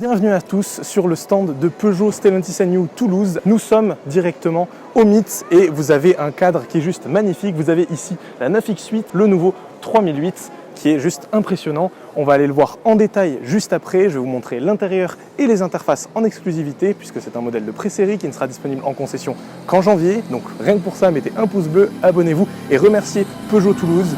Bienvenue à tous sur le stand de Peugeot Stellantis New Toulouse. Nous sommes directement au Meet et vous avez un cadre qui est juste magnifique. Vous avez ici la 9X8, le nouveau 3008 qui est juste impressionnant. On va aller le voir en détail juste après. Je vais vous montrer l'intérieur et les interfaces en exclusivité puisque c'est un modèle de pré-série qui ne sera disponible en concession qu'en janvier. Donc rien que pour ça, mettez un pouce bleu, abonnez-vous et remerciez Peugeot Toulouse.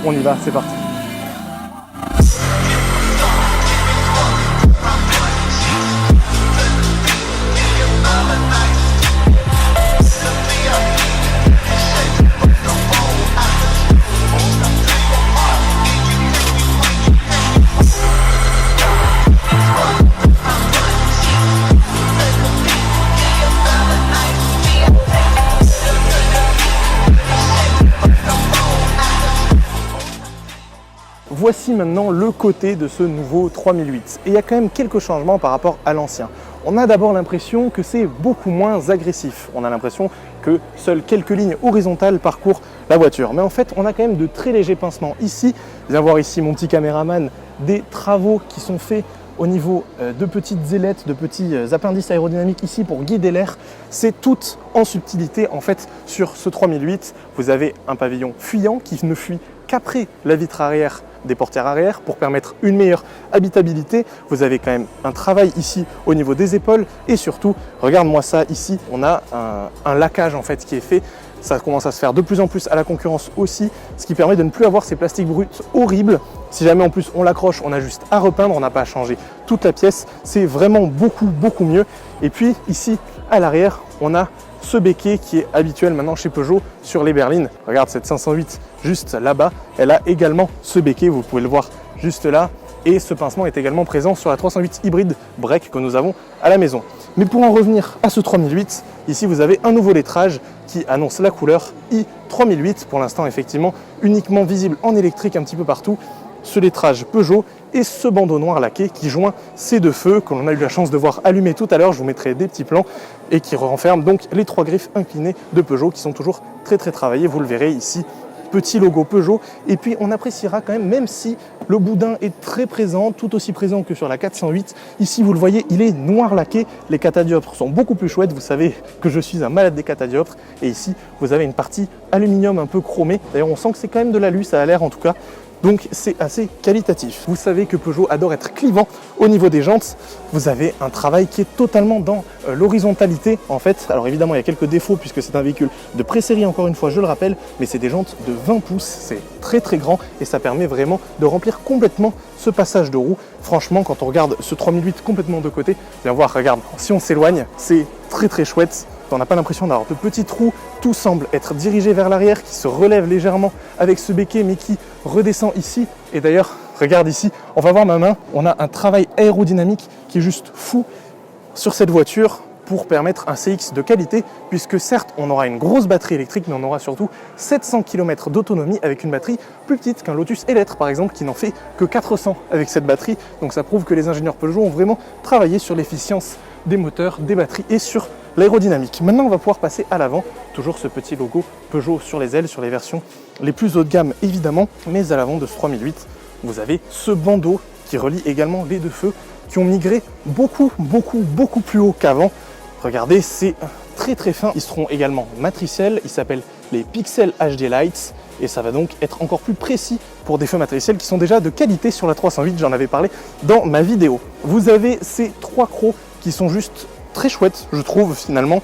On y va, c'est parti. Voici maintenant le côté de ce nouveau 3008. Et il y a quand même quelques changements par rapport à l'ancien. On a d'abord l'impression que c'est beaucoup moins agressif. On a l'impression que seules quelques lignes horizontales parcourent la voiture. Mais en fait, on a quand même de très légers pincements. Ici, viens voir ici mon petit caméraman, des travaux qui sont faits au niveau de petites ailettes, de petits appendices aérodynamiques ici pour guider l'air. C'est tout en subtilité. En fait, sur ce 3008, vous avez un pavillon fuyant qui ne fuit qu'après la vitre arrière des portières arrière pour permettre une meilleure habitabilité. Vous avez quand même un travail ici au niveau des épaules et surtout, regarde-moi ça ici, on a un laquage en fait qui est fait. Ça commence à se faire de plus en plus à la concurrence aussi, ce qui permet de ne plus avoir ces plastiques bruts horribles. Si jamais en plus on l'accroche, on a juste à repeindre, on n'a pas à changer toute la pièce. C'est vraiment beaucoup mieux. Et puis ici à l'arrière, on a ce béquet qui est habituel maintenant chez Peugeot sur les berlines. Regarde cette 508 juste là-bas, elle a également ce béquet, vous pouvez le voir juste là. Et ce pincement est également présent sur la 308 hybride break que nous avons à la maison. Mais pour en revenir à ce 3008, ici vous avez un nouveau lettrage qui annonce la couleur i3008. Pour l'instant effectivement uniquement visible en électrique un petit peu partout. Ce lettrage Peugeot et ce bandeau noir laqué qui joint ces deux feux que l'on a eu la chance de voir allumer tout à l'heure. Je vous mettrai des petits plans et qui renferment donc les trois griffes inclinées de Peugeot qui sont toujours très travaillées. Vous le verrez ici, petit logo Peugeot. Et puis on appréciera quand même si le boudin est très présent, tout aussi présent que sur la 408. Ici vous le voyez, il est noir laqué. Les catadioptres sont beaucoup plus chouettes. Vous savez que je suis un malade des catadioptres. Et ici vous avez une partie aluminium un peu chromée. D'ailleurs on sent que c'est quand même de l'alu, ça a l'air en tout cas. Donc c'est assez qualitatif. Vous savez que Peugeot adore être clivant au niveau des jantes. Vous avez un travail qui est totalement dans l'horizontalité en fait. Alors évidemment il y a quelques défauts puisque c'est un véhicule de pré-série encore une fois, je le rappelle, mais c'est des jantes de 20 pouces, c'est très grand et ça permet vraiment de remplir complètement ce passage de roue. Franchement quand on regarde ce 3008 complètement de côté, viens voir, regarde, si on s'éloigne, c'est très chouette. On n'a pas l'impression d'avoir de petits trous, tout semble être dirigé vers l'arrière qui se relève légèrement avec ce béquet mais qui redescend ici. Et d'ailleurs, regarde ici, on va voir ma main, on a un travail aérodynamique qui est juste fou sur cette voiture pour permettre un CX de qualité puisque certes on aura une grosse batterie électrique mais on aura surtout 700 km d'autonomie avec une batterie plus petite qu'un Lotus Eletre par exemple qui n'en fait que 400 avec cette batterie. Donc ça prouve que les ingénieurs Peugeot ont vraiment travaillé sur l'efficience des moteurs, des batteries et sur l'aérodynamique. Maintenant on va pouvoir passer à l'avant, toujours ce petit logo Peugeot sur les ailes, sur les versions les plus haut de gamme évidemment, mais à l'avant de ce 3008 vous avez ce bandeau qui relie également les deux feux qui ont migré beaucoup plus haut qu'avant. Regardez, c'est très fin, ils seront également matriciels, ils s'appellent les Pixel HD Lights et ça va donc être encore plus précis pour des feux matriciels qui sont déjà de qualité sur la 308, j'en avais parlé dans ma vidéo. Vous avez ces trois crocs qui sont juste très chouette, je trouve finalement.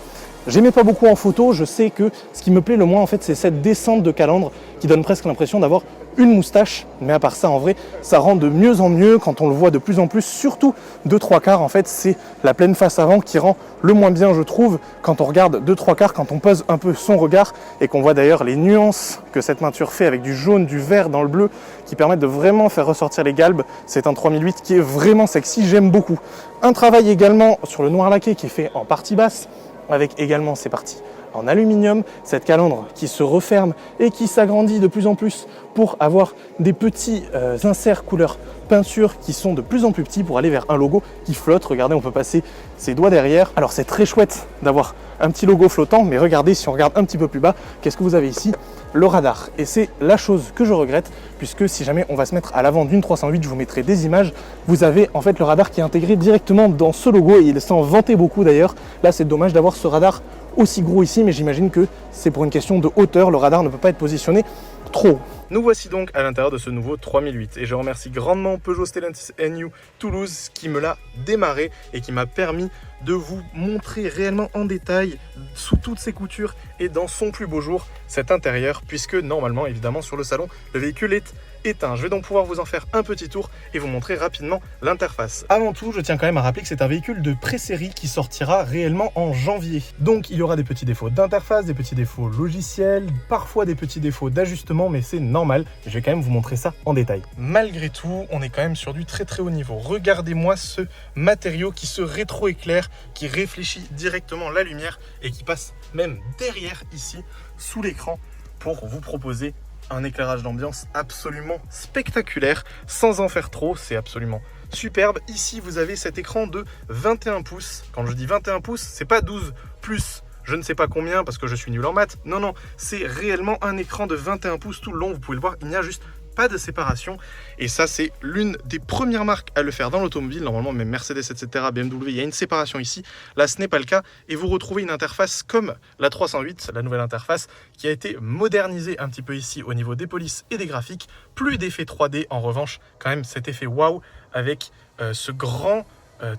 J'aimais pas beaucoup en photo, je sais que ce qui me plaît le moins en fait c'est cette descente de calandre qui donne presque l'impression d'avoir une moustache, mais à part ça en vrai ça rend de mieux en mieux quand on le voit de plus en plus, surtout de 3/4 en fait c'est la pleine face avant qui rend le moins bien je trouve quand on regarde de 3/4, quand on pose un peu son regard et qu'on voit d'ailleurs les nuances que cette peinture fait avec du jaune, du vert dans le bleu qui permettent de vraiment faire ressortir les galbes. C'est un 3008 qui est vraiment sexy, j'aime beaucoup. Un travail également sur le noir laqué qui est fait en partie basse avec également ces parties en aluminium, cette calandre qui se referme et qui s'agrandit de plus en plus pour avoir des petits inserts couleur peinture qui sont de plus en plus petits pour aller vers un logo qui flotte. Regardez, on peut passer ses doigts derrière. Alors c'est très chouette d'avoir un petit logo flottant, mais regardez, si on regarde un petit peu plus bas, qu'est-ce que vous avez ici? Le radar. Et c'est la chose que je regrette, puisque si jamais on va se mettre à l'avant d'une 308, je vous mettrai des images, vous avez en fait le radar qui est intégré directement dans ce logo et il s'en vantait beaucoup d'ailleurs. Là, c'est dommage d'avoir ce radar aussi gros ici, mais j'imagine que c'est pour une question de hauteur, le radar ne peut pas être positionné trop haut. Nous voici donc à l'intérieur de ce nouveau 3008 et je remercie grandement Peugeot Stellantis NU Toulouse qui me l'a démarré et qui m'a permis de vous montrer réellement en détail, sous toutes ses coutures et dans son plus beau jour, cet intérieur, puisque normalement, évidemment, sur le salon, le véhicule est éteint. Je vais donc pouvoir vous en faire un petit tour et vous montrer rapidement l'interface. Avant tout, je tiens quand même à rappeler que c'est un véhicule de pré-série qui sortira réellement en janvier. Donc, il y aura des petits défauts d'interface, des petits défauts logiciels, parfois des petits défauts d'ajustement, mais c'est normal. Et je vais quand même vous montrer ça en détail. Malgré tout, on est quand même sur du très très haut niveau. Regardez-moi ce matériau qui se rétroéclaire, qui réfléchit directement la lumière et qui passe même derrière ici, sous l'écran, pour vous proposer un éclairage d'ambiance absolument spectaculaire, sans en faire trop, c'est absolument superbe. Ici, vous avez cet écran de 21 pouces. Quand je dis 21 pouces, c'est pas 12 plus je ne sais pas combien parce que je suis nul en maths. Non, non, c'est réellement un écran de 21 pouces tout le long. Vous pouvez le voir, il n'y a juste pas de séparation. Et ça, c'est l'une des premières marques à le faire dans l'automobile. Normalement, même Mercedes, etc., BMW, il y a une séparation ici. Là, ce n'est pas le cas. Et vous retrouvez une interface comme la 308, la nouvelle interface, qui a été modernisée un petit peu ici au niveau des polices et des graphiques. Plus d'effet 3D, en revanche, quand même cet effet waouh avec ce grand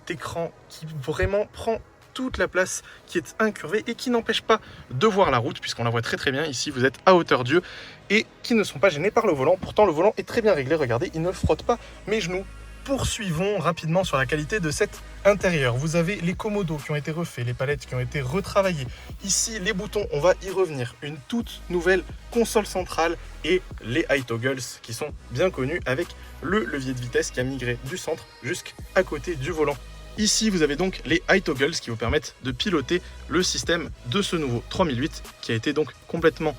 écran qui vraiment prend toute la place, qui est incurvée et qui n'empêche pas de voir la route, puisqu'on la voit très très bien. Ici, vous êtes à hauteur d'yeux et qui ne sont pas gênés par le volant. Pourtant, le volant est très bien réglé. Regardez, il ne frotte pas mes genoux. Poursuivons rapidement sur la qualité de cet intérieur. Vous avez les commodos qui ont été refaits, les palettes qui ont été retravaillées. Ici, les boutons, on va y revenir. Une toute nouvelle console centrale et les high toggles qui sont bien connus avec le levier de vitesse qui a migré du centre jusqu'à côté du volant. Ici, vous avez donc les high toggles qui vous permettent de piloter le système de ce nouveau 3008 qui a été donc complètement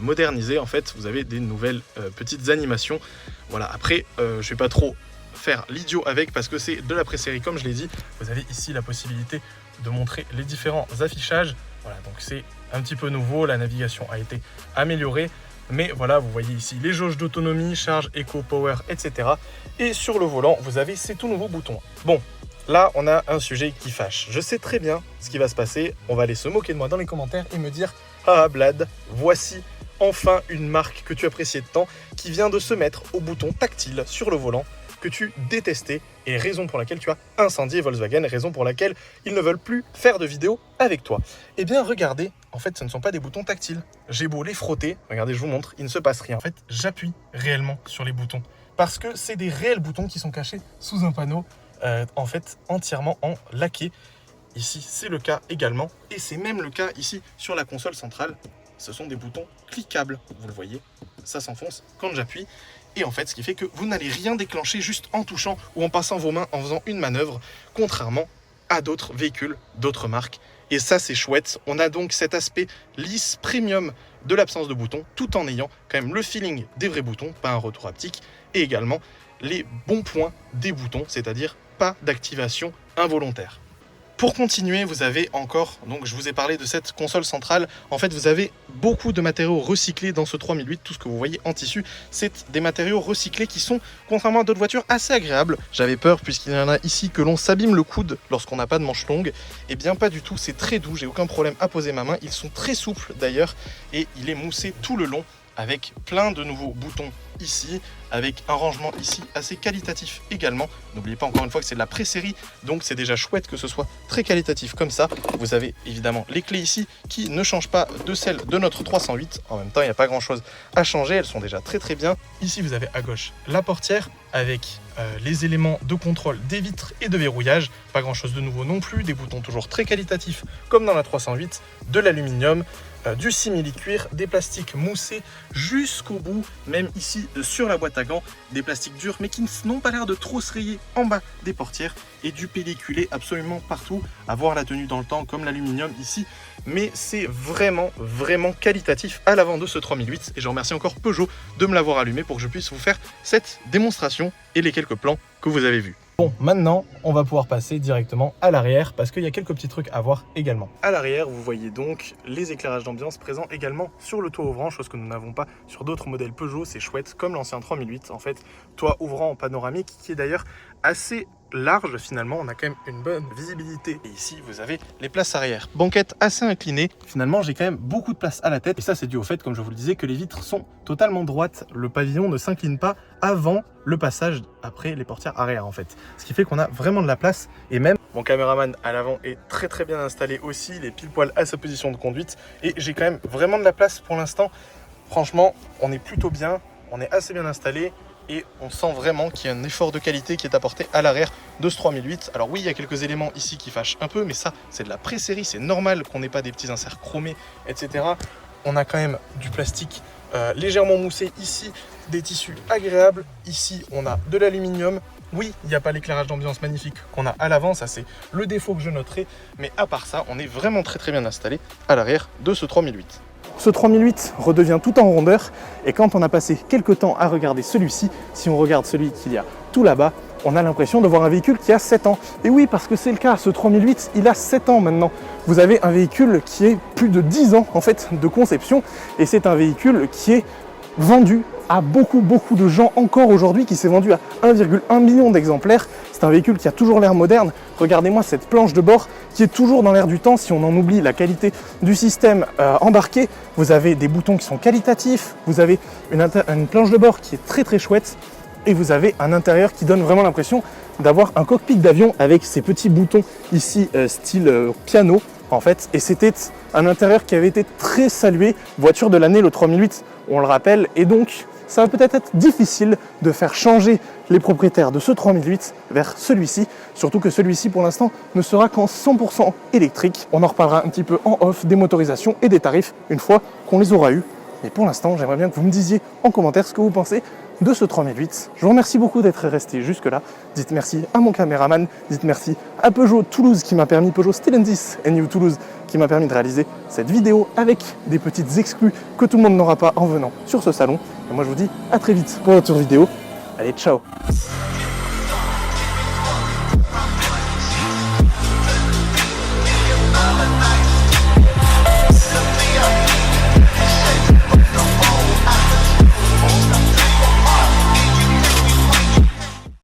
modernisé. En fait, vous avez des nouvelles petites animations. Voilà, après, je ne vais pas trop faire l'idiot avec parce que c'est de la pré-série comme je l'ai dit. Vous avez ici la possibilité de montrer les différents affichages. Voilà, donc c'est un petit peu nouveau. La navigation a été améliorée. Mais voilà, vous voyez ici les jauges d'autonomie, charge, éco, power, etc. Et sur le volant, vous avez ces tout nouveaux boutons. Bon. Là, on a un sujet qui fâche. Je sais très bien ce qui va se passer. On va aller se moquer de moi dans les commentaires et me dire « Ah, Blad, voici enfin une marque que tu appréciais de tant qui vient de se mettre au bouton tactile sur le volant que tu détestais et raison pour laquelle tu as incendié Volkswagen, raison pour laquelle ils ne veulent plus faire de vidéos avec toi. » Eh bien, regardez, en fait, ce ne sont pas des boutons tactiles. J'ai beau les frotter, regardez, je vous montre, il ne se passe rien. En fait, j'appuie réellement sur les boutons parce que c'est des réels boutons qui sont cachés sous un panneau en fait entièrement en laqué. Ici c'est le cas également et c'est même le cas ici sur la console centrale. Ce sont des boutons cliquables, vous le voyez, ça s'enfonce quand j'appuie et en fait ce qui fait que vous n'allez rien déclencher juste en touchant ou en passant vos mains en faisant une manœuvre, contrairement à d'autres véhicules, d'autres marques. Et ça c'est chouette, on a donc cet aspect lisse premium de l'absence de boutons tout en ayant quand même le feeling des vrais boutons, pas un retour haptique, et également les bons points des boutons, c'est-à-dire pas d'activation involontaire. Pour continuer, vous avez encore, donc je vous ai parlé de cette console centrale, en fait vous avez beaucoup de matériaux recyclés dans ce 3008, tout ce que vous voyez en tissu, c'est des matériaux recyclés qui sont, contrairement à d'autres voitures, assez agréables. J'avais peur puisqu'il y en a ici que l'on s'abîme le coude lorsqu'on n'a pas de manche longue, et bien pas du tout, c'est très doux, j'ai aucun problème à poser ma main, ils sont très souples d'ailleurs, et il est moussé tout le long, avec plein de nouveaux boutons ici, avec un rangement ici assez qualitatif également. N'oubliez pas encore une fois que c'est de la pré-série, donc c'est déjà chouette que ce soit très qualitatif comme ça. Vous avez évidemment les clés ici qui ne changent pas de celles de notre 308. En même temps, il n'y a pas grand chose à changer, elles sont déjà très très bien. Ici, vous avez à gauche la portière avec les éléments de contrôle des vitres et de verrouillage. Pas grand chose de nouveau non plus, des boutons toujours très qualitatifs comme dans la 308, de l'aluminium, du simili-cuir, des plastiques moussés jusqu'au bout, même ici sur la boîte à gants, des plastiques durs mais qui n'ont pas l'air de trop se rayer en bas des portières et du pelliculé absolument partout, à voir la tenue dans le temps comme l'aluminium ici mais c'est vraiment qualitatif à l'avant de ce 3008 et je remercie encore Peugeot de me l'avoir allumé pour que je puisse vous faire cette démonstration et les quelques plans que vous avez vus. Bon, maintenant, on va pouvoir passer directement à l'arrière parce qu'il y a quelques petits trucs à voir également. À l'arrière, vous voyez donc les éclairages d'ambiance présents également sur le toit ouvrant, chose que nous n'avons pas sur d'autres modèles Peugeot. C'est chouette, comme l'ancien 3008. En fait, toit ouvrant en panoramique qui est d'ailleurs assez large finalement, on a quand même une bonne visibilité. Et ici, vous avez les places arrière. Banquette assez inclinée. Finalement, j'ai quand même beaucoup de place à la tête. Et ça, c'est dû au fait, comme je vous le disais, que les vitres sont totalement droites. Le pavillon ne s'incline pas avant le passage après les portières arrière en fait. Ce qui fait qu'on a vraiment de la place. Et même, mon caméraman à l'avant est très bien installé aussi. Il est pile poil à sa position de conduite. Et j'ai quand même vraiment de la place pour l'instant. Franchement, on est plutôt bien. On est assez bien installé. Et on sent vraiment qu'il y a un effort de qualité qui est apporté à l'arrière de ce 3008. Alors oui, il y a quelques éléments ici qui fâchent un peu, mais ça, c'est de la pré-série. C'est normal qu'on n'ait pas des petits inserts chromés, etc. On a quand même du plastique légèrement moussé ici, des tissus agréables. Ici, on a de l'aluminium. Oui, il n'y a pas l'éclairage d'ambiance magnifique qu'on a à l'avant, ça c'est le défaut que je noterai. Mais à part ça, on est vraiment très bien installé à l'arrière de ce 3008. Ce 3008 redevient tout en rondeur et quand on a passé quelques temps à regarder celui-ci, si on regarde celui qu'il y a tout là-bas, on a l'impression de voir un véhicule qui a 7 ans. Et oui, parce que c'est le cas, ce 3008, il a 7 ans maintenant. Vous avez un véhicule qui est plus de 10 ans en fait de conception et c'est un véhicule qui est vendu à beaucoup de gens encore aujourd'hui, qui s'est vendu à 1,1 million d'exemplaires. C'est un véhicule qui a toujours l'air moderne. Regardez-moi cette planche de bord qui est toujours dans l'air du temps. Si on en oublie la qualité du système embarqué, vous avez des boutons qui sont qualitatifs, vous avez une planche de bord qui est très chouette et vous avez un intérieur qui donne vraiment l'impression d'avoir un cockpit d'avion avec ces petits boutons ici style piano en fait. Et c'était un intérieur qui avait été très salué. Voiture de l'année, le 3008, on le rappelle, et donc ça va peut-être être difficile de faire changer les propriétaires de ce 3008 vers celui-ci, surtout que celui-ci pour l'instant ne sera qu'en 100% électrique. On en reparlera un petit peu en off des motorisations et des tarifs une fois qu'on les aura eus. Mais pour l'instant, j'aimerais bien que vous me disiez en commentaire ce que vous pensez de ce 3008. Je vous remercie beaucoup d'être resté jusque-là. Dites merci à mon caméraman, dites merci à Peugeot Toulouse qui m'a permis, Peugeot Stellantis et New Toulouse qui m'a permis de réaliser cette vidéo avec des petites exclus que tout le monde n'aura pas en venant sur ce salon. Et moi je vous dis à très vite pour une autre vidéo. Allez, ciao!